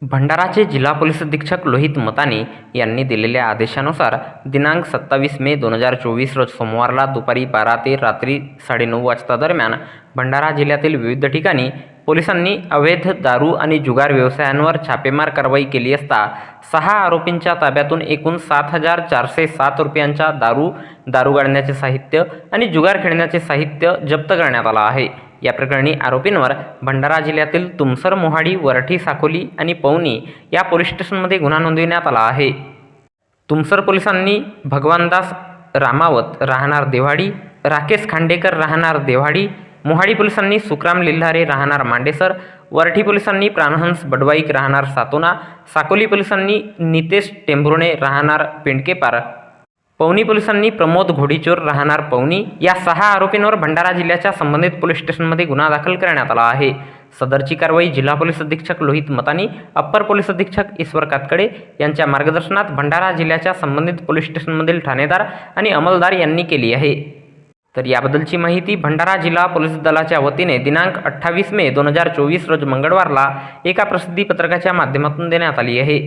भंडाराचे जिल्हा पोलीस अधीक्षक लोहित मतानी यांनी दिलेल्या आदेशानुसार दिनांक 27 मे 2024 रोज सोमवारला दुपारी 12 ते रात्री 9:30 वाजता दरम्यान भंडारा जिल्ह्यातील विविध ठिकाणी पोलिसांनी अवैध दारू आणि जुगार व्यवसायांवर छापेमार कारवाई केली असता 6 आरोपींच्या ताब्यातून एकूण 7,407 रुपयांचा दारू गाळण्याचे साहित्य आणि जुगार खेळण्याचे साहित्य जप्त करण्यात आला आहे। या प्रकरणी आरोपींवर भंडारा जिल्ह्यातील तुमसर, मोहाडी, वरठी, साकोली आणि पवनी या पोलीस स्टेशनमध्ये गुन्हा नोंदविण्यात आला आहे। तुमसर पोलिसांनी भगवानदास रामावत राहणार देवाडी, राकेश खांडेकर राहणार देवाडी, मोहाडी पोलिसांनी सुखराम लिल्हारे राहणार मांडेसर, वरठी पोलिसांनी प्राणहंस बडवाईक राहणार सातोना, साकोली पोलिसांनी नितेश टेंभुर्णे राहणार पिंडकेपार, पवनी पोलिसांनी प्रमोद घोडीचोर राहणार पवनी या 6 आरोपींवर भंडारा जिल्ह्याच्या संबंधित पोलीस स्टेशनमध्ये गुन्हा दाखल करण्यात आला आहे। सदरची कारवाई जिल्हा पोलीस अधीक्षक लोहित मतानी, अप्पर पोलीस अधीक्षक ईश्वर कातकडे यांच्या मार्गदर्शनात भंडारा जिल्ह्याच्या संबंधित पोलीस स्टेशनमधील ठाणेदार आणि अंमलदार यांनी केली आहे। तर याबद्दलची माहिती भंडारा जिल्हा पोलीस दलाच्या वतीने दिनांक 28 मे 2024 रोज मंगळवारला एका प्रसिद्धी पत्रकाच्या माध्यमातून देण्यात आली आहे।